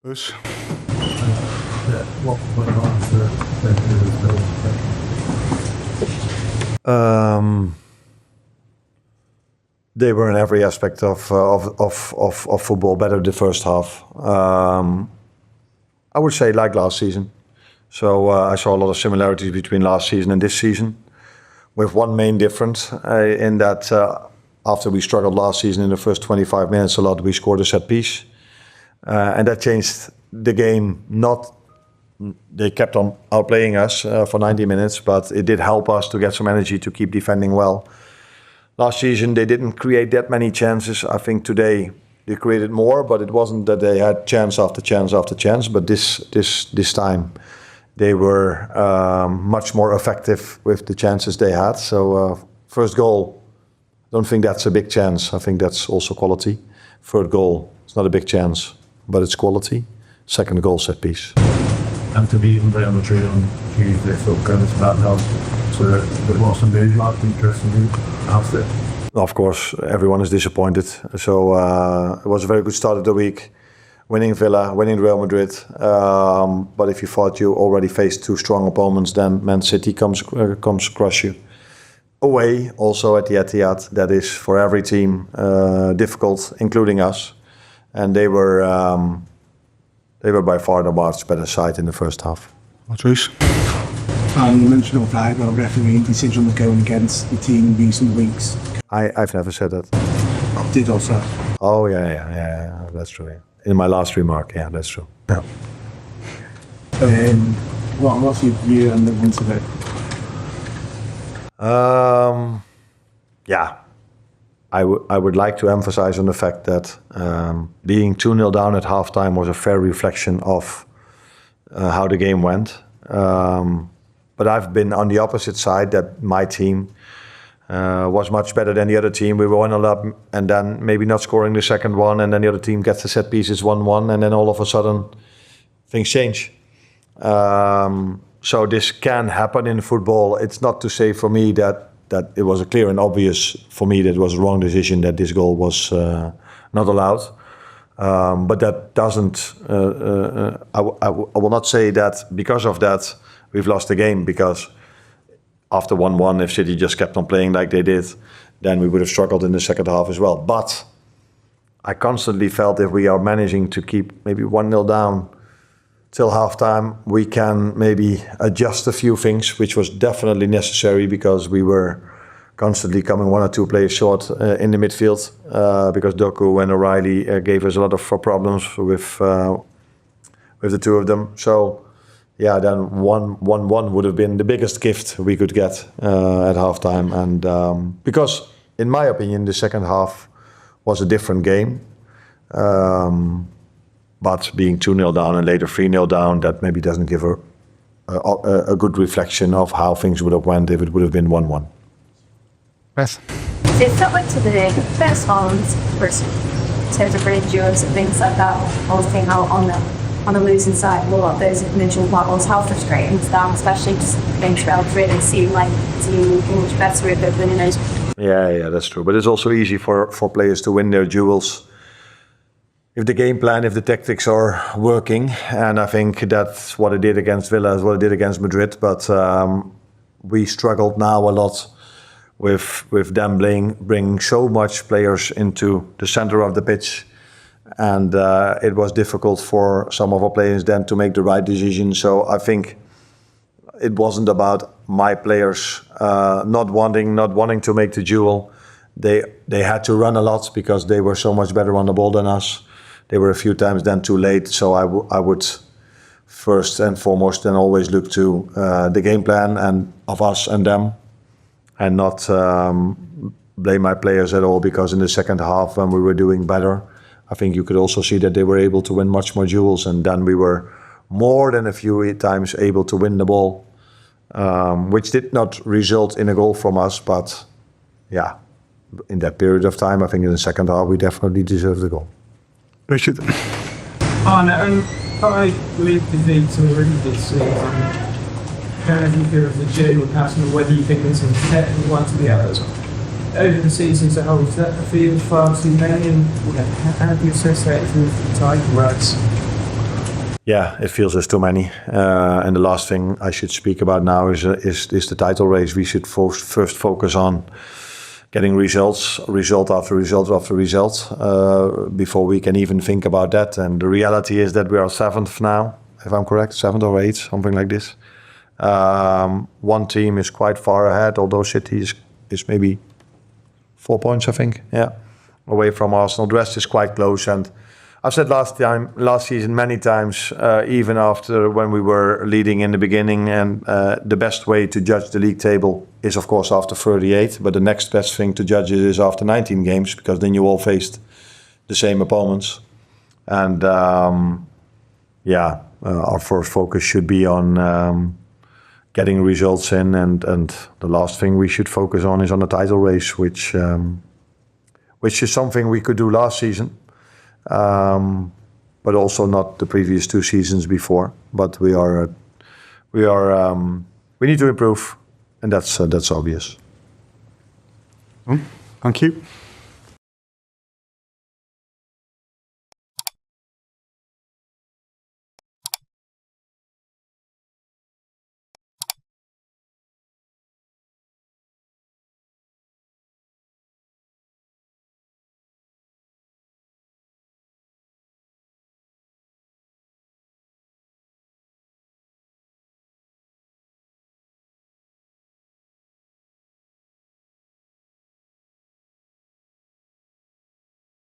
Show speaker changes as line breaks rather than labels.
Dus.
What went on after
They were in every aspect of football better the first half. I would say like last season. So I saw a lot of similarities between last season and this season, with one main difference in that after we struggled last season in the first 25 minutes a lot, we scored a set piece. And that changed the game. They kept on outplaying us for 90 minutes, but it did help us to get some energy to keep defending well. Last season, they didn't create that many chances. I think today they created more, but it wasn't that they had chance after chance after chance. But this time, they were much more effective with the chances they had. So first goal, I don't think that's a big chance. I think that's also quality. Third goal, it's not a big chance, but it's quality. Second goal, set piece.
and to be in Real Madrid on Tuesday, so kind of that now. So there was some big interest in you after.
Of course, everyone is disappointed. So it was a very good start of the week, winning Villa, winning Real Madrid. But if you thought you already faced two strong opponents, then Man City comes crush you. Away, also at the Etihad, that is for every team difficult, including us. And they were by far the much better side in the first half.
Patrice?
You mentioned about refereeing decisions going against the team in recent weeks.
I've never said that.
Did also.
Oh yeah, that's true. Yeah. In my last remark, yeah, that's true. Yeah.
What's your view on the incident?
Yeah, I would like to emphasize on the fact that being 2-0 down at halftime was a fair reflection of how the game went. But I've been on the opposite side, that my team was much better than the other team. We were 1-0 up and then maybe not scoring the second one, and then the other team gets the set pieces 1-1, and then all of a sudden things change. So this can happen in football. It's not to say for me that it was a clear and obvious for me that it was a wrong decision that this goal was not allowed. But that doesn't, I will not say that because of that we've lost the game, because after 1-1, if City just kept on playing like they did, then we would have struggled in the second half as well. But I constantly felt if we are managing to keep maybe 1-0 down till halftime, we can maybe adjust a few things, which was definitely necessary because we were constantly coming one or two players short in the midfield because Doku and O'Reilly gave us a lot of problems with the two of them. So yeah, then 1-1 would have been the biggest gift we could get at halftime, and because in my opinion the second half was a different game. But being 2-0 down and later 3-0 down, that maybe doesn't give a good reflection of how things would have went if it would have been 1-1.
Beth?
So it felt like to the first ones, first in terms of red duos and things like that, I was thinking how on the losing side, a lot of those individual battles, how frustrating it's that, especially just being Real Madrid and seeing like the team much better if they're winning those.
Yeah, that's true. But it's also easy for players to win their duels if the game plan, if the tactics are working, and I think that's what it did against Villa, as what it did against Madrid. But we struggled now a lot with them bringing so much players into the center of the pitch, and it was difficult for some of our players then to make the right decision. So I think it wasn't about my players not wanting to make the duel. They had to run a lot because they were so much better on the ball than us. They were a few times then too late, so I would first and foremost then always look to the game plan and of us and them, and not blame my players at all, because in the second half when we were doing better, I think you could also see that they were able to win much more duels, and then we were more than a few times able to win the ball, which did not result in a goal from us, but yeah, in that period of time, I think in the second half we definitely deserved the goal.
Richard?
Arne, I believe the league to already this season. Can you hear of the general pattern of whether you think this is a technical one to the others? Over the season as a whole, is that the field far too many, and how do you associate it with the title rights?
Yeah, it feels there's too many. And the last thing I should speak about now is the title race. We should first focus on getting result after result after result, before we can even think about that. And the reality is that we are 7th now, if I'm correct, 7th or 8th, something like this. One team is quite far ahead, although City is maybe 4 points, I think, away from Arsenal. The rest is quite close. And I've said last season many times, even after when we were leading in the beginning, and the best way to judge the league table is of course after 38, but the next best thing to judge it is after 19 games, because then you all faced the same opponents. And our first focus should be on getting results in, and the last thing we should focus on is on the title race, which is something we could do last season. But also not the previous 2 seasons before. But we need to improve, and that's obvious.
Thank you.